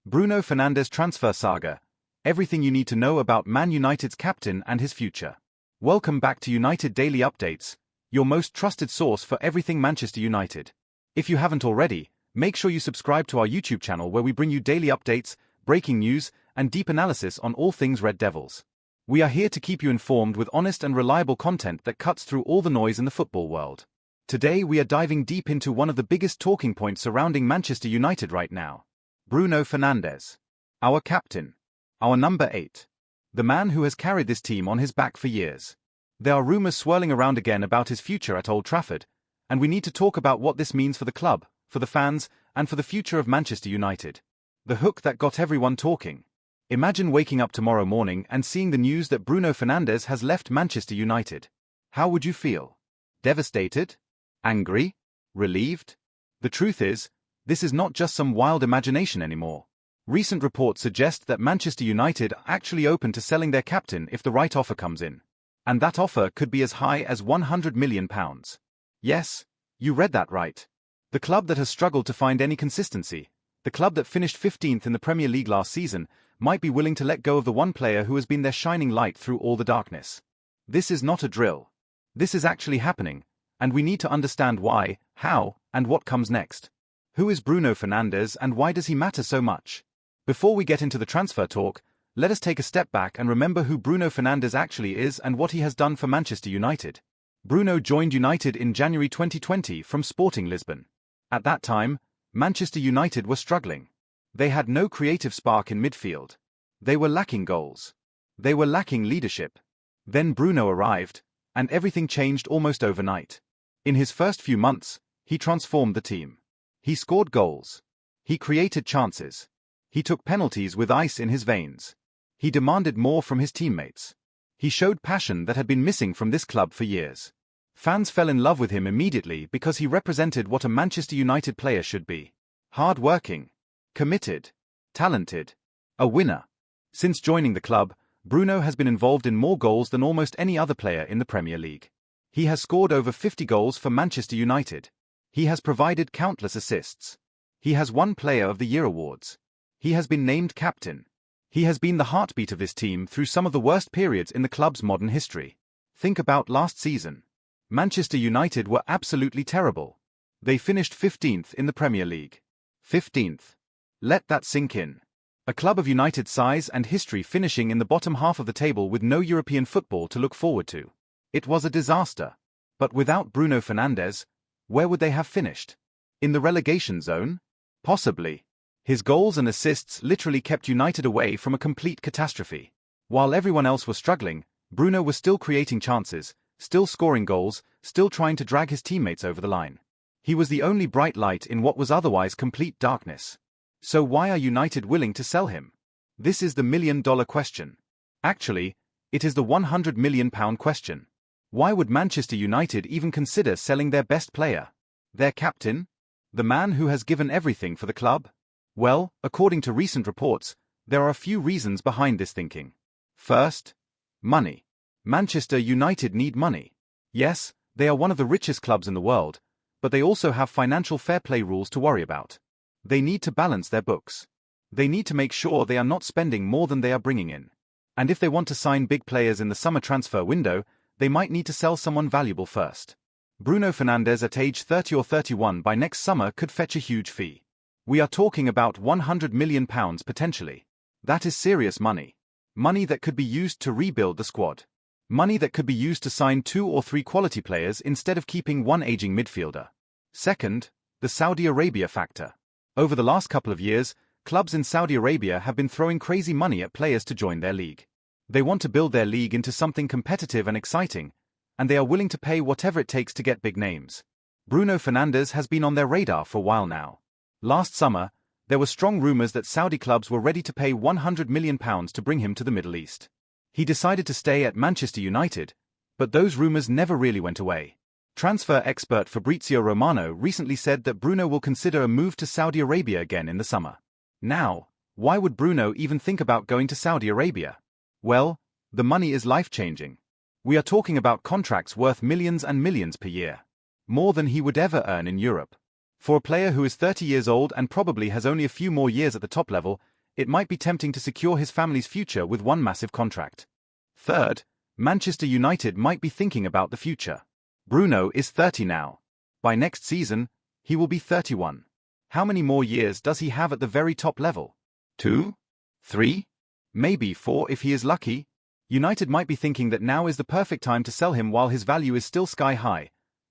Bruno Fernandes transfer saga. Everything you need to know about Man United's captain and his future. Welcome back to United Daily Updates, your most trusted source for everything Manchester United. If you haven't already, make sure you subscribe to our YouTube channel where we bring you daily updates, breaking news, and deep analysis on all things Red Devils. We are here to keep you informed with honest and reliable content that cuts through all the noise in the football world. Today we are diving deep into one of the biggest talking points surrounding Manchester United right now. Bruno Fernandes. Our captain. Our number 8. The man who has carried this team on his back for years. There are rumours swirling around again about his future at Old Trafford, and we need to talk about what this means for the club, for the fans, and for the future of Manchester United. The hook that got everyone talking. Imagine waking up tomorrow morning and seeing the news that Bruno Fernandes has left Manchester United. How would you feel? Devastated? Angry? Relieved? The truth is, this is not just some wild imagination anymore. Recent reports suggest that Manchester United are actually open to selling their captain if the right offer comes in. And that offer could be as high as £100 million. Yes, you read that right. The club that has struggled to find any consistency, the club that finished 15th in the Premier League last season, might be willing to let go of the one player who has been their shining light through all the darkness. This is not a drill. This is actually happening, and we need to understand why, how, and what comes next. Who is Bruno Fernandes and why does he matter so much? Before we get into the transfer talk, let us take a step back and remember who Bruno Fernandes actually is and what he has done for Manchester United. Bruno joined United in January 2020 from Sporting Lisbon. At that time, Manchester United were struggling. They had no creative spark in midfield. They were lacking goals. They were lacking leadership. Then Bruno arrived, and everything changed almost overnight. In his first few months, he transformed the team. He scored goals. He created chances. He took penalties with ice in his veins. He demanded more from his teammates. He showed passion that had been missing from this club for years. Fans fell in love with him immediately because he represented what a Manchester United player should be. Hard-working, committed, talented, a winner. Since joining the club, Bruno has been involved in more goals than almost any other player in the Premier League. He has scored over 50 goals for Manchester United. He has provided countless assists. He has won Player of the Year awards. He has been named captain. He has been the heartbeat of this team through some of the worst periods in the club's modern history. Think about last season. Manchester United were absolutely terrible. They finished 15th in the Premier League. 15th. Let that sink in. A club of United size and history finishing in the bottom half of the table with no European football to look forward to. It was a disaster. But without Bruno Fernandes, where would they have finished? In the relegation zone? Possibly. His goals and assists literally kept United away from a complete catastrophe. While everyone else was struggling, Bruno was still creating chances, still scoring goals, still trying to drag his teammates over the line. He was the only bright light in what was otherwise complete darkness. So why are United willing to sell him? This is the million-dollar question. Actually, it is the £100 million question. Why would Manchester United even consider selling their best player? Their captain? The man who has given everything for the club? Well, according to recent reports, there are a few reasons behind this thinking. First, money. Manchester United need money. Yes, they are one of the richest clubs in the world, but they also have financial fair play rules to worry about. They need to balance their books. They need to make sure they are not spending more than they are bringing in. And if they want to sign big players in the summer transfer window, they might need to sell someone valuable first. Bruno Fernandes at age 30 or 31 by next summer could fetch a huge fee. We are talking about £100 million potentially. That is serious money. Money that could be used to rebuild the squad. Money that could be used to sign 2 or 3 quality players instead of keeping one aging midfielder. Second, the Saudi Arabia factor. Over the last couple of years, clubs in Saudi Arabia have been throwing crazy money at players to join their league. They want to build their league into something competitive and exciting, and they are willing to pay whatever it takes to get big names. Bruno Fernandes has been on their radar for a while now. Last summer, there were strong rumors that Saudi clubs were ready to pay £100 million to bring him to the Middle East. He decided to stay at Manchester United, but those rumors never really went away. Transfer expert Fabrizio Romano recently said that Bruno will consider a move to Saudi Arabia again in the summer. Now, why would Bruno even think about going to Saudi Arabia? Well, the money is life-changing. We are talking about contracts worth millions and millions per year. More than he would ever earn in Europe. For a player who is 30 years old and probably has only a few more years at the top level, It might be tempting to secure his family's future with one massive contract. Third, Manchester United might be thinking about the future. Bruno is 30 now. By next season, he will be 31. How many more years does he have at the very top level? 2? 3? Maybe 4 if he is lucky. United might be thinking that now is the perfect time to sell him while his value is still sky high,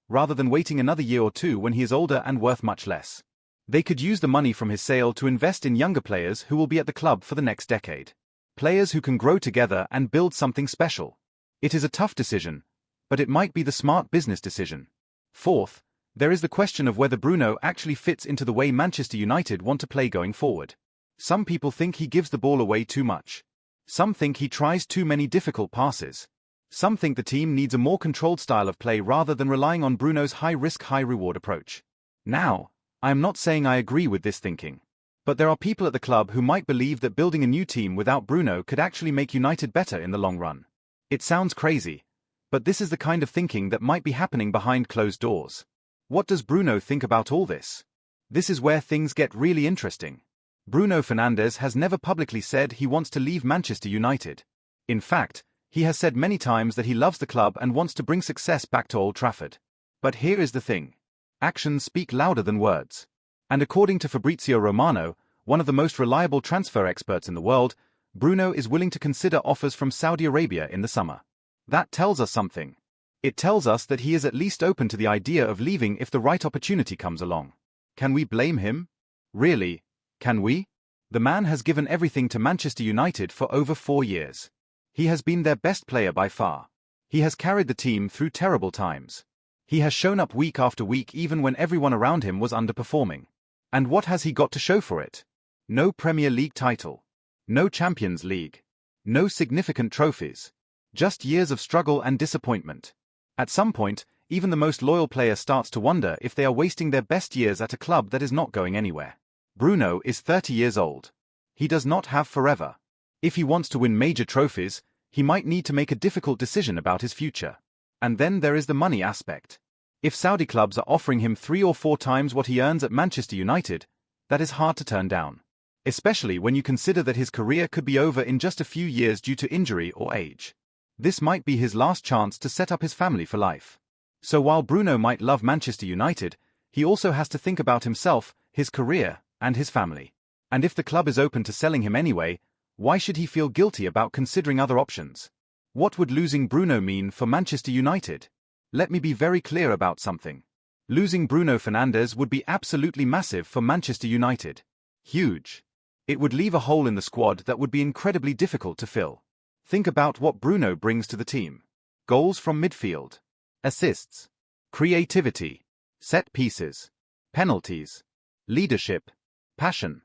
rather than waiting another year or two when he is older and worth much less. They could use the money from his sale to invest in younger players who will be at the club for the next decade. Players who can grow together and build something special. It is a tough decision, but it might be the smart business decision. Fourth, there is the question of whether Bruno actually fits into the way Manchester United want to play going forward. Some people think he gives the ball away too much. Some think he tries too many difficult passes. Some think the team needs a more controlled style of play rather than relying on Bruno's high-risk, high-reward approach. Now, I am not saying I agree with this thinking. But there are people at the club who might believe that building a new team without Bruno could actually make United better in the long run. It sounds crazy, but this is the kind of thinking that might be happening behind closed doors. What does Bruno think about all this? This is where things get really interesting. Bruno Fernandes has never publicly said he wants to leave Manchester United. In fact, he has said many times that he loves the club and wants to bring success back to Old Trafford. But here is the thing. Actions speak louder than words. And according to Fabrizio Romano, one of the most reliable transfer experts in the world, Bruno is willing to consider offers from Saudi Arabia in the summer. That tells us something. It tells us that he is at least open to the idea of leaving if the right opportunity comes along. Can we blame him? Really, can we? The man has given everything to Manchester United for over 4 years. He has been their best player by far. He has carried the team through terrible times. He has shown up week after week even when everyone around him was underperforming. And what has he got to show for it? No Premier League title. No Champions League. No significant trophies. Just years of struggle and disappointment. At some point, even the most loyal player starts to wonder if they are wasting their best years at a club that is not going anywhere. Bruno is 30 years old. He does not have forever. If he wants to win major trophies, he might need to make a difficult decision about his future. And then there is the money aspect. If Saudi clubs are offering him 3 or 4 times what he earns at Manchester United, that is hard to turn down. Especially when you consider that his career could be over in just a few years due to injury or age. This might be his last chance to set up his family for life. So while Bruno might love Manchester United, he also has to think about himself, his career, and his family. And if the club is open to selling him anyway, why should he feel guilty about considering other options? What would losing Bruno mean for Manchester United? Let me be very clear about something. Losing Bruno Fernandes would be absolutely massive for Manchester United. Huge. It would leave a hole in the squad that would be incredibly difficult to fill. Think about what Bruno brings to the team. Goals from midfield. Assists. Creativity. Set pieces. Penalties. Leadership. Passion.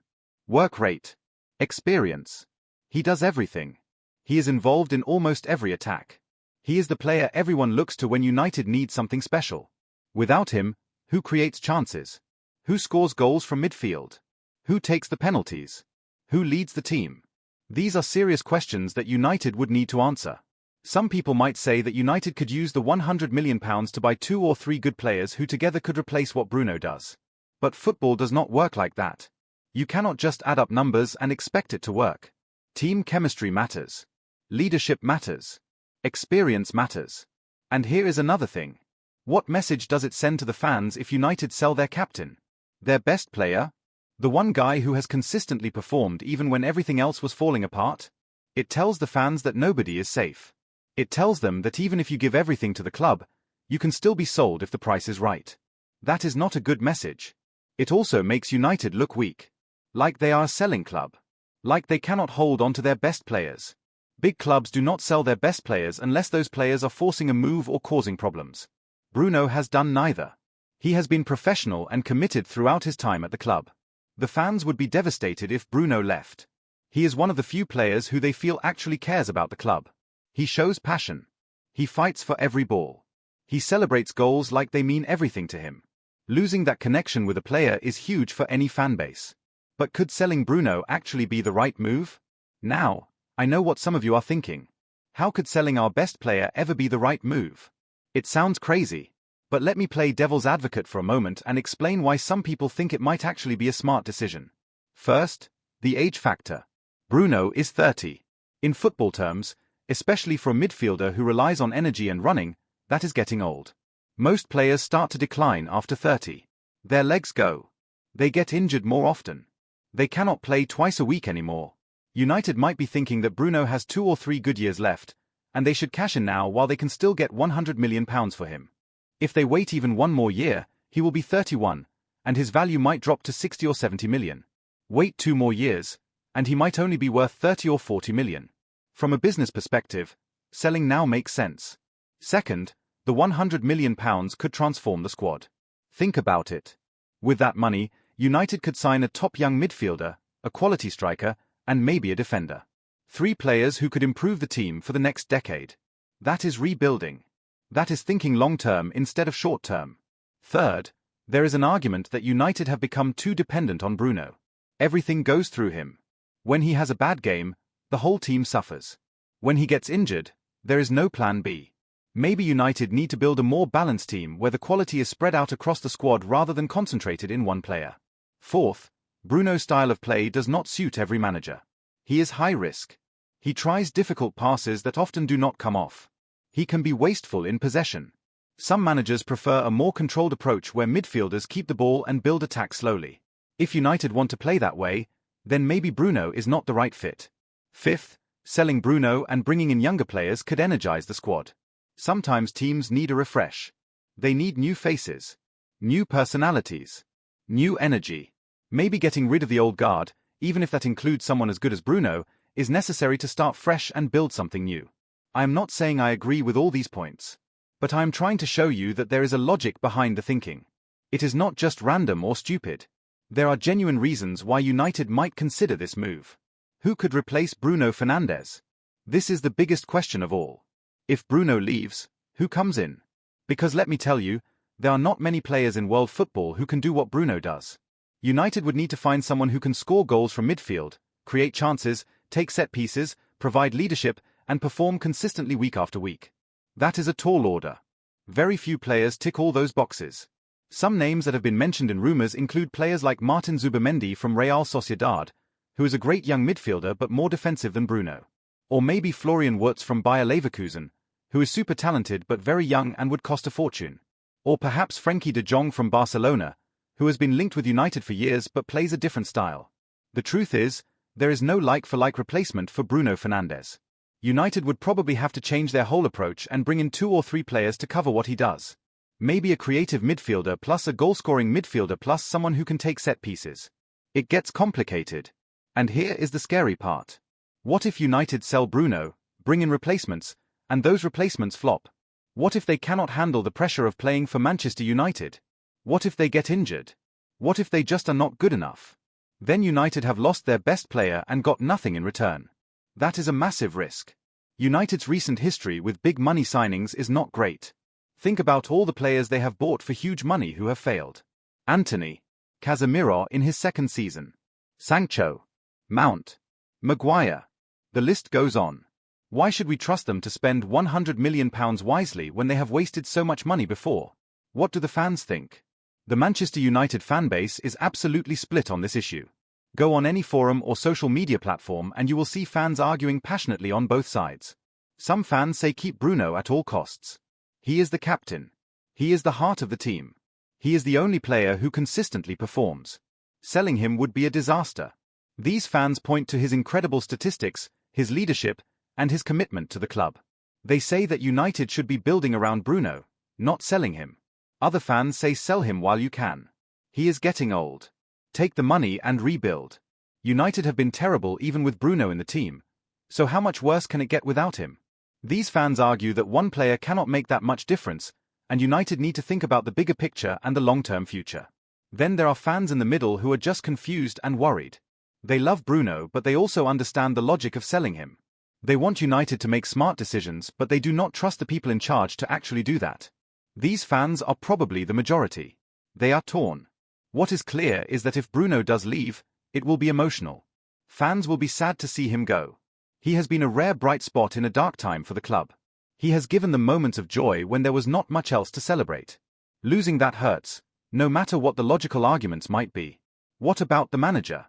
Work rate. Experience. He does everything. He is involved in almost every attack. He is the player everyone looks to when United needs something special. Without him, who creates chances? Who scores goals from midfield? Who takes the penalties? Who leads the team? These are serious questions that United would need to answer. Some people might say that United could use the £100 million to buy 2 or 3 good players who together could replace what Bruno does. But football does not work like that. You cannot just add up numbers and expect it to work. Team chemistry matters. Leadership matters. Experience matters. And here is another thing. What message does it send to the fans if United sell their captain? Their best player? The one guy who has consistently performed even when everything else was falling apart? It tells the fans that nobody is safe. It tells them that even if you give everything to the club, you can still be sold if the price is right. That is not a good message. It also makes United look weak. Like they are a selling club. Like they cannot hold on to their best players. Big clubs do not sell their best players unless those players are forcing a move or causing problems. Bruno has done neither. He has been professional and committed throughout his time at the club. The fans would be devastated if Bruno left. He is one of the few players who they feel actually cares about the club. He shows passion. He fights for every ball. He celebrates goals like they mean everything to him. Losing that connection with a player is huge for any fan base. But could selling Bruno actually be the right move? Now, I know what some of you are thinking. How could selling our best player ever be the right move? It sounds crazy. But let me play devil's advocate for a moment and explain why some people think it might actually be a smart decision. First, the age factor. Bruno is 30. In football terms, especially for a midfielder who relies on energy and running, that is getting old. Most players start to decline after 30. Their legs go. They get injured more often. They cannot play twice a week anymore. United might be thinking that Bruno has 2 or 3 good years left, and they should cash in now while they can still get £100 million for him. If they wait even one more year, he will be 31, and his value might drop to 60 or 70 million. Wait 2 more years, and he might only be worth 30 or 40 million. From a business perspective, selling now makes sense. Second, the £100 million could transform the squad. Think about it. With that money, United could sign a top young midfielder, a quality striker, and maybe a defender. 3 players who could improve the team for the next decade. That is rebuilding. That is thinking long-term instead of short-term. Third, there is an argument that United have become too dependent on Bruno. Everything goes through him. When he has a bad game, the whole team suffers. When he gets injured, there is no plan B. Maybe United need to build a more balanced team where the quality is spread out across the squad rather than concentrated in one player. Fourth, Bruno's style of play does not suit every manager. He is high risk. He tries difficult passes that often do not come off. He can be wasteful in possession. Some managers prefer a more controlled approach where midfielders keep the ball and build attack slowly. If United want to play that way, then maybe Bruno is not the right fit. Fifth, selling Bruno and bringing in younger players could energize the squad. Sometimes teams need a refresh. They need new faces, new personalities, new energy. Maybe getting rid of the old guard, even if that includes someone as good as Bruno, is necessary to start fresh and build something new. I am not saying I agree with all these points, but I am trying to show you that there is a logic behind the thinking. It is not just random or stupid. There are genuine reasons why United might consider this move. Who could replace Bruno Fernandes? This is the biggest question of all. If Bruno leaves, who comes in? Because let me tell you, there are not many players in world football who can do what Bruno does. United would need to find someone who can score goals from midfield, create chances, take set pieces, provide leadership, and perform consistently week after week. That is a tall order. Very few players tick all those boxes. Some names that have been mentioned in rumors include players like Martin Zubimendi from Real Sociedad, who is a great young midfielder but more defensive than Bruno. Or maybe Florian Wirtz from Bayer Leverkusen, who is super talented but very young and would cost a fortune. Or perhaps Frenkie de Jong from Barcelona, who has been linked with United for years but plays a different style. The truth is, there is no like-for-like replacement for Bruno Fernandes. United would probably have to change their whole approach and bring in 2 or 3 players to cover what he does. Maybe a creative midfielder plus a goal-scoring midfielder plus someone who can take set pieces. It gets complicated. And here is the scary part. What if United sell Bruno, bring in replacements, and those replacements flop? What if they cannot handle the pressure of playing for Manchester United? What if they get injured? What if they just are not good enough? Then United have lost their best player and got nothing in return. That is a massive risk. United's recent history with big money signings is not great. Think about all the players they have bought for huge money who have failed. Antony, Casemiro in his 2nd season, Sancho, Mount, Maguire. The list goes on. Why should we trust them to spend £100 million wisely when they have wasted so much money before? What do the fans think? The Manchester United fanbase is absolutely split on this issue. Go on any forum or social media platform and you will see fans arguing passionately on both sides. Some fans say keep Bruno at all costs. He is the captain. He is the heart of the team. He is the only player who consistently performs. Selling him would be a disaster. These fans point to his incredible statistics, his leadership, and his commitment to the club. They say that United should be building around Bruno, not selling him. Other fans say sell him while you can. He is getting old. Take the money and rebuild. United have been terrible even with Bruno in the team, so how much worse can it get without him? These fans argue that one player cannot make that much difference, and United need to think about the bigger picture and the long-term future. Then there are fans in the middle who are just confused and worried. They love Bruno but they also understand the logic of selling him. They want United to make smart decisions but they do not trust the people in charge to actually do that. These fans are probably the majority. They are torn. What is clear is that if Bruno does leave, it will be emotional. Fans will be sad to see him go. He has been a rare bright spot in a dark time for the club. He has given them moments of joy when there was not much else to celebrate. Losing that hurts, no matter what the logical arguments might be. What about the manager?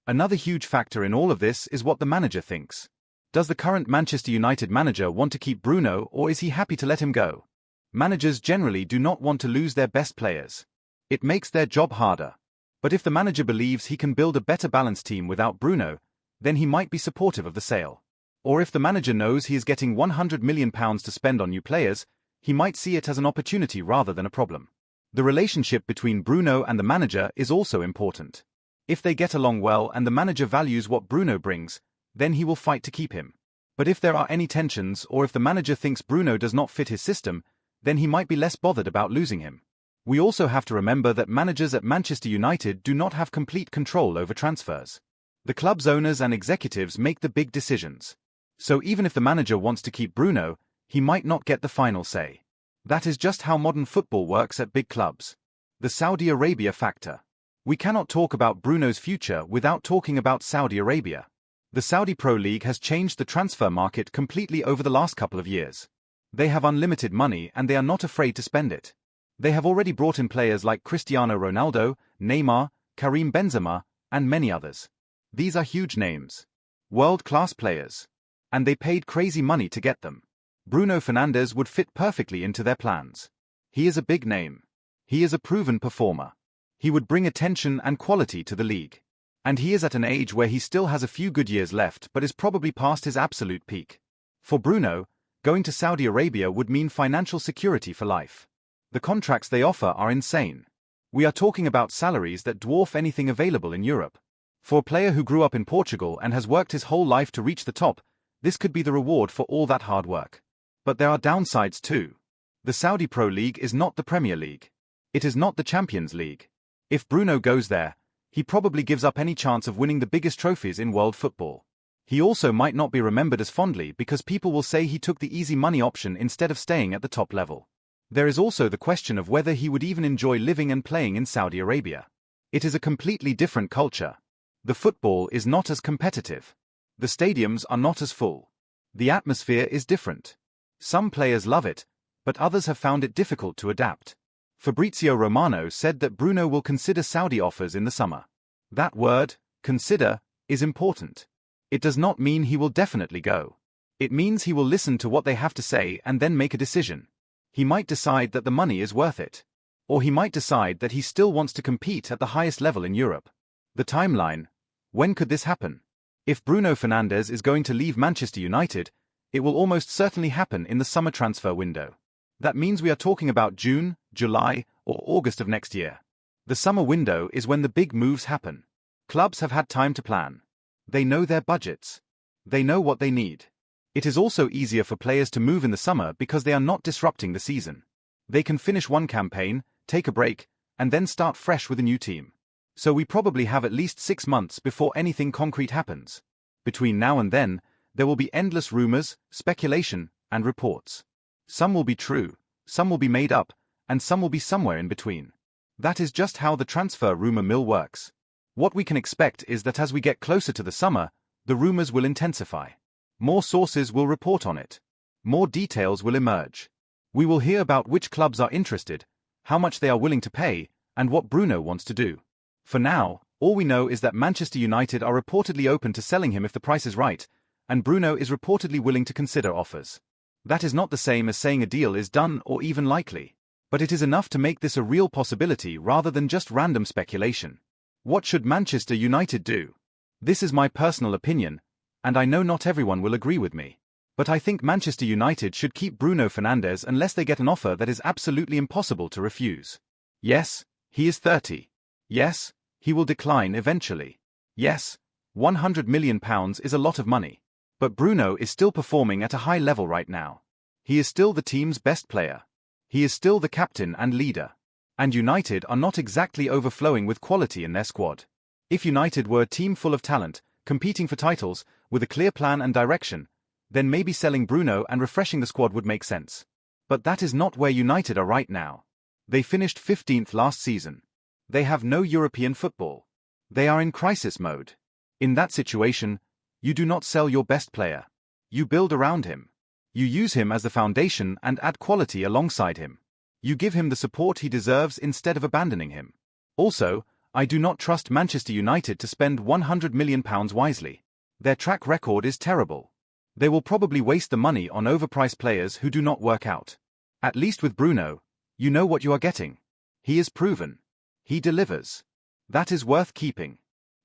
Another huge factor in all of this is what the manager thinks. Does the current Manchester United manager want to keep Bruno, or is he happy to let him go? Managers generally do not want to lose their best players. It makes their job harder. But if the manager believes he can build a better balanced team without Bruno, then he might be supportive of the sale. Or if the manager knows he is getting £100 million to spend on new players, he might see it as an opportunity rather than a problem. The relationship between Bruno and the manager is also important. If they get along well and the manager values what Bruno brings, then he will fight to keep him. But if there are any tensions or if the manager thinks Bruno does not fit his system, then he might be less bothered about losing him. We also have to remember that managers at Manchester United do not have complete control over transfers. The club's owners and executives make the big decisions. So even if the manager wants to keep Bruno, he might not get the final say. That is just how modern football works at big clubs. The Saudi Arabia factor. We cannot talk about Bruno's future without talking about Saudi Arabia. The Saudi Pro League has changed the transfer market completely over the last couple of years. They have unlimited money and they are not afraid to spend it. They have already brought in players like Cristiano Ronaldo, Neymar, Karim Benzema, and many others. These are huge names. World-class players. And they paid crazy money to get them. Bruno Fernandes would fit perfectly into their plans. He is a big name. He is a proven performer. He would bring attention and quality to the league. And he is at an age where he still has a few good years left but is probably past his absolute peak. For Bruno, going to Saudi Arabia would mean financial security for life. The contracts they offer are insane. We are talking about salaries that dwarf anything available in Europe. For a player who grew up in Portugal and has worked his whole life to reach the top, this could be the reward for all that hard work. But there are downsides too. The Saudi Pro League is not the Premier League. It is not the Champions League. If Bruno goes there, he probably gives up any chance of winning the biggest trophies in world football. He also might not be remembered as fondly because people will say he took the easy money option instead of staying at the top level. There is also the question of whether he would even enjoy living and playing in Saudi Arabia. It is a completely different culture. The football is not as competitive. The stadiums are not as full. The atmosphere is different. Some players love it, but others have found it difficult to adapt. Fabrizio Romano said that Bruno will consider Saudi offers in the summer. That word, consider, is important. It does not mean he will definitely go. It means he will listen to what they have to say and then make a decision. He might decide that the money is worth it. Or he might decide that he still wants to compete at the highest level in Europe. The timeline. When could this happen? If Bruno Fernandes is going to leave Manchester United, it will almost certainly happen in the summer transfer window. That means we are talking about June, July, or August of next year. The summer window is when the big moves happen. Clubs have had time to plan. They know their budgets. They know what they need. It is also easier for players to move in the summer because they are not disrupting the season. They can finish one campaign, take a break, and then start fresh with a new team. So we probably have at least 6 months before anything concrete happens. Between now and then, there will be endless rumors, speculation, and reports. Some will be true, some will be made up, and some will be somewhere in between. That is just how the transfer rumor mill works. What we can expect is that as we get closer to the summer, the rumors will intensify. More sources will report on it. More details will emerge. We will hear about which clubs are interested, how much they are willing to pay, and what Bruno wants to do. For now, all we know is that Manchester United are reportedly open to selling him if the price is right, and Bruno is reportedly willing to consider offers. That is not the same as saying a deal is done or even likely. But it is enough to make this a real possibility rather than just random speculation. What should Manchester United do? This is my personal opinion, and I know not everyone will agree with me. But I think Manchester United should keep Bruno Fernandes unless they get an offer that is absolutely impossible to refuse. Yes, he is 30. Yes, he will decline eventually. Yes, £100 million is a lot of money. But Bruno is still performing at a high level right now. He is still the team's best player. He is still the captain and leader. And United are not exactly overflowing with quality in their squad. If United were a team full of talent, competing for titles, with a clear plan and direction, then maybe selling Bruno and refreshing the squad would make sense. But that is not where United are right now. They finished 15th last season. They have no European football. They are in crisis mode. In that situation, you do not sell your best player. You build around him. You use him as the foundation and add quality alongside him. You give him the support he deserves instead of abandoning him. Also, I do not trust Manchester United to spend £100 million wisely. Their track record is terrible. They will probably waste the money on overpriced players who do not work out. At least with Bruno, you know what you are getting. He is proven. He delivers. That is worth keeping.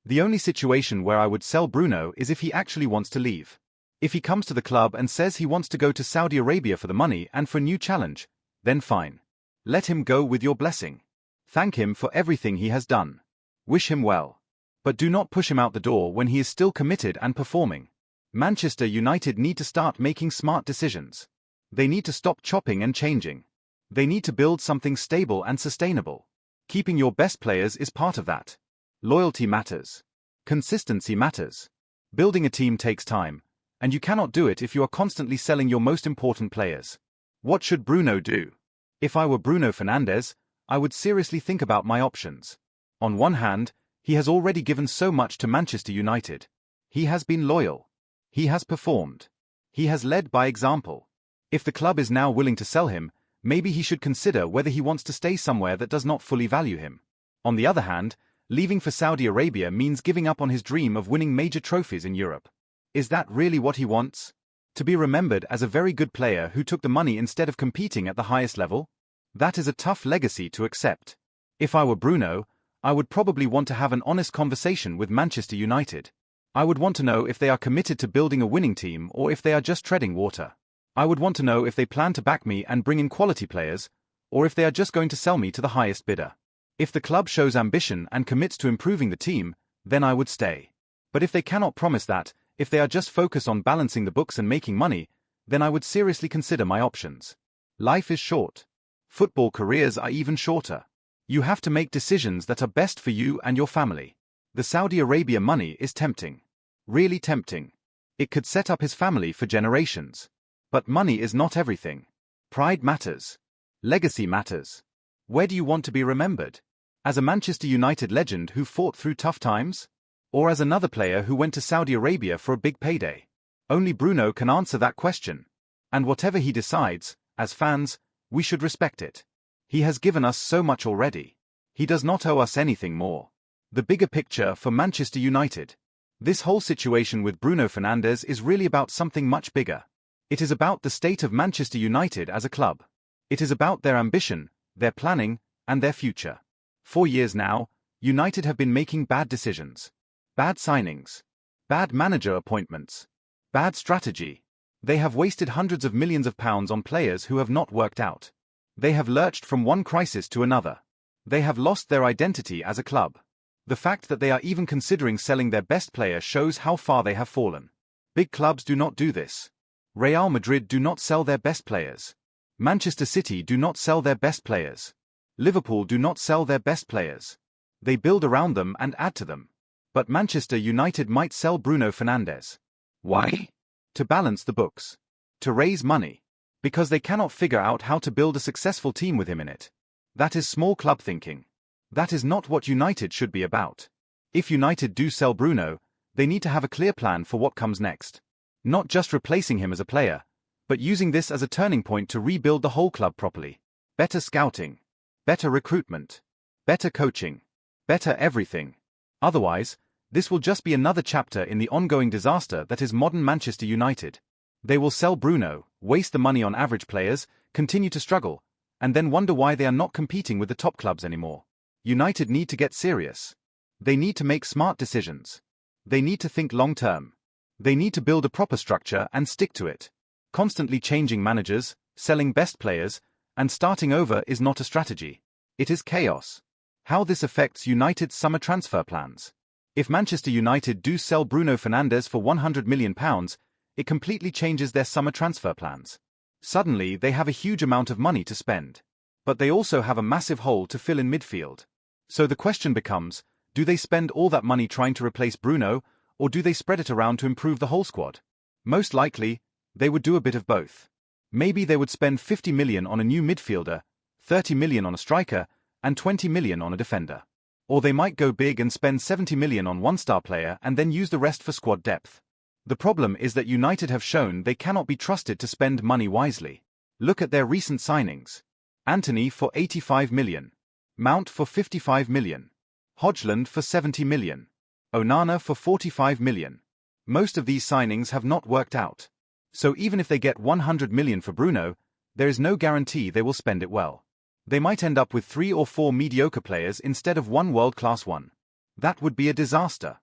The only situation where I would sell Bruno is if he actually wants to leave. If he comes to the club and says he wants to go to Saudi Arabia for the money and for a new challenge, then fine. Let him go with your blessing. Thank him for everything he has done. Wish him well. But do not push him out the door when he is still committed and performing. Manchester United need to start making smart decisions. They need to stop chopping and changing. They need to build something stable and sustainable. Keeping your best players is part of that. Loyalty matters. Consistency matters. Building a team takes time, and you cannot do it if you are constantly selling your most important players. What should Bruno do? If I were Bruno Fernandes, I would seriously think about my options. On one hand, he has already given so much to Manchester United. He has been loyal. He has performed. He has led by example. If the club is now willing to sell him, maybe he should consider whether he wants to stay somewhere that does not fully value him. On the other hand, leaving for Saudi Arabia means giving up on his dream of winning major trophies in Europe. Is that really what he wants? To be remembered as a very good player who took the money instead of competing at the highest level? That is a tough legacy to accept. If I were Bruno, I would probably want to have an honest conversation with Manchester United. I would want to know if they are committed to building a winning team or if they are just treading water. I would want to know if they plan to back me and bring in quality players, or if they are just going to sell me to the highest bidder. If the club shows ambition and commits to improving the team, then I would stay. But if they cannot promise that, if they are just focused on balancing the books and making money, then I would seriously consider my options. Life is short. Football careers are even shorter. You have to make decisions that are best for you and your family. The Saudi Arabia money is tempting. Really tempting. It could set up his family for generations. But money is not everything. Pride matters. Legacy matters. Where do you want to be remembered? As a Manchester United legend who fought through tough times? Or as another player who went to Saudi Arabia for a big payday? Only Bruno can answer that question. And whatever he decides, as fans, we should respect it. He has given us so much already. He does not owe us anything more. The bigger picture for Manchester United. This whole situation with Bruno Fernandes is really about something much bigger. It is about the state of Manchester United as a club. It is about their ambition, their planning, and their future. 4 years now, United have been making bad decisions. Bad signings. Bad manager appointments. Bad strategy. They have wasted hundreds of millions of pounds on players who have not worked out. They have lurched from one crisis to another. They have lost their identity as a club. The fact that they are even considering selling their best player shows how far they have fallen. Big clubs do not do this. Real Madrid do not sell their best players. Manchester City do not sell their best players. Liverpool do not sell their best players. They build around them and add to them. But Manchester United might sell Bruno Fernandes. Why? To balance the books. To raise money. Because they cannot figure out how to build a successful team with him in it. That is small club thinking. That is not what United should be about. If United do sell Bruno, they need to have a clear plan for what comes next. Not just replacing him as a player, but using this as a turning point to rebuild the whole club properly. Better scouting. Better recruitment. Better coaching. Better everything. Otherwise, this will just be another chapter in the ongoing disaster that is modern Manchester United. They will sell Bruno, waste the money on average players, continue to struggle, and then wonder why they are not competing with the top clubs anymore. United need to get serious. They need to make smart decisions. They need to think long-term. They need to build a proper structure and stick to it. Constantly changing managers, selling best players, and starting over is not a strategy. It is chaos. How this affects United's summer transfer plans. If Manchester United do sell Bruno Fernandes for £100 million, it completely changes their summer transfer plans. Suddenly they have a huge amount of money to spend. But they also have a massive hole to fill in midfield. So the question becomes, do they spend all that money trying to replace Bruno, or do they spread it around to improve the whole squad? Most likely, they would do a bit of both. Maybe they would spend £50 million on a new midfielder, £30 million on a striker, and £20 million on a defender. Or they might go big and spend £70 million on one star player and then use the rest for squad depth. The problem is that United have shown they cannot be trusted to spend money wisely. Look at their recent signings. Antony for £85 million. Mount for £55 million. Højlund for 70 million. Onana for 45 million. Most of these signings have not worked out. So even if they get 100 million for Bruno, there is no guarantee they will spend it well. They might end up with 3 or 4 mediocre players instead of one world-class one. That would be a disaster.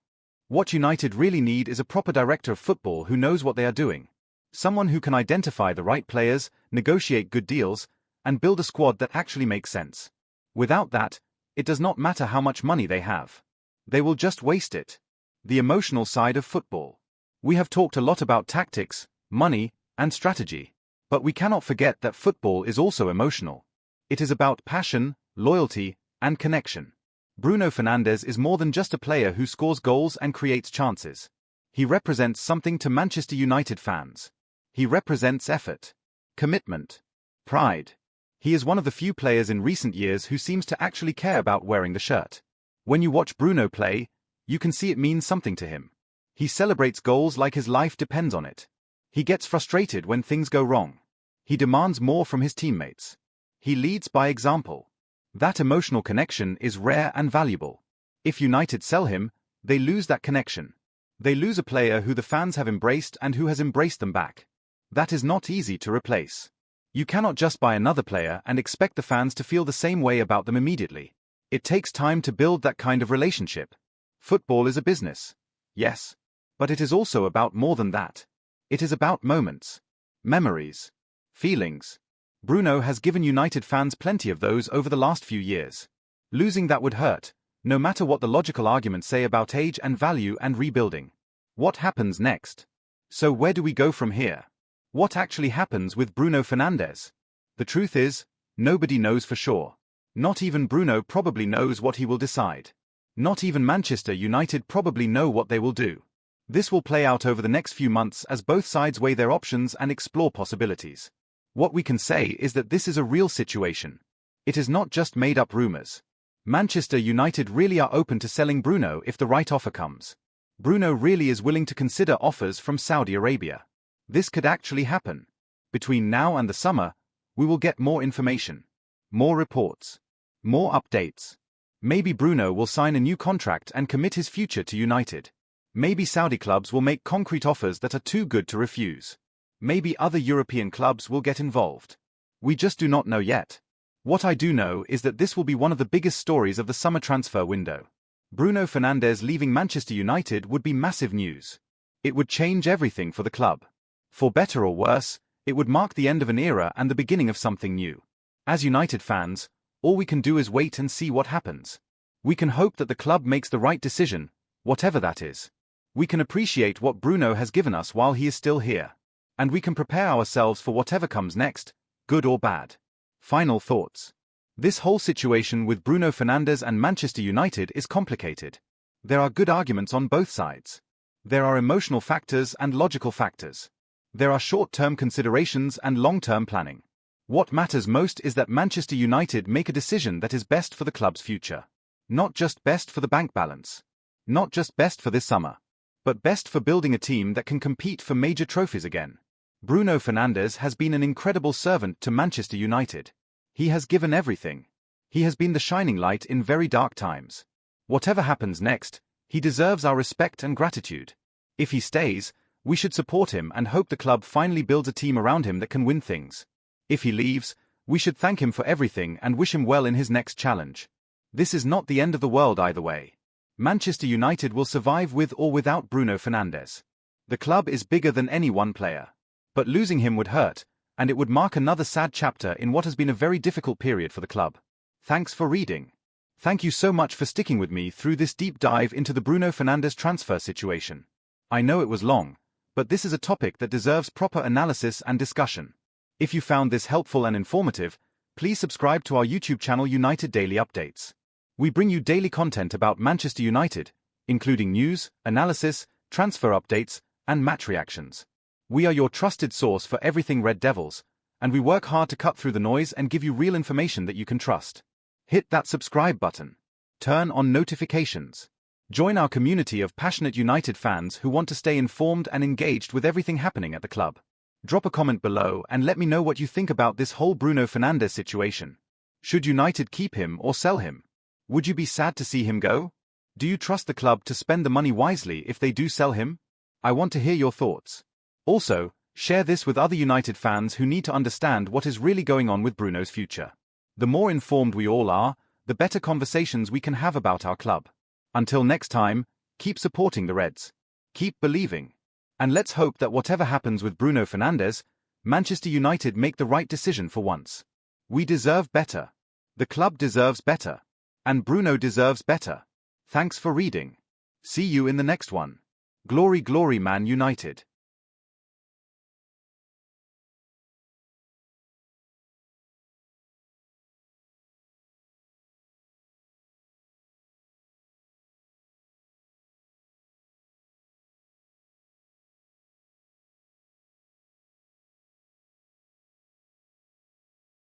What United really need is a proper director of football who knows what they are doing. Someone who can identify the right players, negotiate good deals, and build a squad that actually makes sense. Without that, it does not matter how much money they have. They will just waste it. The emotional side of football. We have talked a lot about tactics, money, and strategy. But we cannot forget that football is also emotional. It is about passion, loyalty, and connection. Bruno Fernandes is more than just a player who scores goals and creates chances. He represents something to Manchester United fans. He represents effort, commitment, pride. He is one of the few players in recent years who seems to actually care about wearing the shirt. When you watch Bruno play, you can see it means something to him. He celebrates goals like his life depends on it. He gets frustrated when things go wrong. He demands more from his teammates. He leads by example. That emotional connection is rare and valuable. If United sell him, they lose that connection. They lose a player who the fans have embraced and who has embraced them back. That is not easy to replace. You cannot just buy another player and expect the fans to feel the same way about them immediately. It takes time to build that kind of relationship. Football is a business. Yes. But it is also about more than that. It is about moments, memories, feelings. Bruno has given United fans plenty of those over the last few years. Losing that would hurt, no matter what the logical arguments say about age and value and rebuilding. What happens next? So where do we go from here? What actually happens with Bruno Fernandes? The truth is, nobody knows for sure. Not even Bruno probably knows what he will decide. Not even Manchester United probably know what they will do. This will play out over the next few months as both sides weigh their options and explore possibilities. What we can say is that this is a real situation. It is not just made-up rumors. Manchester United really are open to selling Bruno if the right offer comes. Bruno really is willing to consider offers from Saudi Arabia. This could actually happen. Between now and the summer, we will get more information, more reports, more updates. Maybe Bruno will sign a new contract and commit his future to United. Maybe Saudi clubs will make concrete offers that are too good to refuse. Maybe other European clubs will get involved. We just do not know yet. What I do know is that this will be one of the biggest stories of the summer transfer window. Bruno Fernandes leaving Manchester United would be massive news. It would change everything for the club. For better or worse, it would mark the end of an era and the beginning of something new. As United fans, all we can do is wait and see what happens. We can hope that the club makes the right decision, whatever that is. We can appreciate what Bruno has given us while he is still here. And we can prepare ourselves for whatever comes next, good or bad. Final thoughts. This whole situation with Bruno Fernandes and Manchester United is complicated. There are good arguments on both sides. There are emotional factors and logical factors. There are short-term considerations and long-term planning. What matters most is that Manchester United make a decision that is best for the club's future. Not just best for the bank balance. Not just best for this summer. But best for building a team that can compete for major trophies again. Bruno Fernandes has been an incredible servant to Manchester United. He has given everything. He has been the shining light in very dark times. Whatever happens next, he deserves our respect and gratitude. If he stays, we should support him and hope the club finally builds a team around him that can win things. If he leaves, we should thank him for everything and wish him well in his next challenge. This is not the end of the world either way. Manchester United will survive with or without Bruno Fernandes. The club is bigger than any one player. But losing him would hurt, and it would mark another sad chapter in what has been a very difficult period for the club. Thanks for reading. Thank you so much for sticking with me through this deep dive into the Bruno Fernandes transfer situation. I know it was long, but this is a topic that deserves proper analysis and discussion. If you found this helpful and informative, please subscribe to our YouTube channel United Daily Updates. We bring you daily content about Manchester United, including news, analysis, transfer updates, and match reactions. We are your trusted source for everything Red Devils, and we work hard to cut through the noise and give you real information that you can trust. Hit that subscribe button. Turn on notifications. Join our community of passionate United fans who want to stay informed and engaged with everything happening at the club. Drop a comment below and let me know what you think about this whole Bruno Fernandes situation. Should United keep him or sell him? Would you be sad to see him go? Do you trust the club to spend the money wisely if they do sell him? I want to hear your thoughts. Also, share this with other United fans who need to understand what is really going on with Bruno's future. The more informed we all are, the better conversations we can have about our club. Until next time, keep supporting the Reds. Keep believing. And let's hope that whatever happens with Bruno Fernandes, Manchester United make the right decision for once. We deserve better. The club deserves better. And Bruno deserves better. Thanks for reading. See you in the next one. Glory, glory, Man United.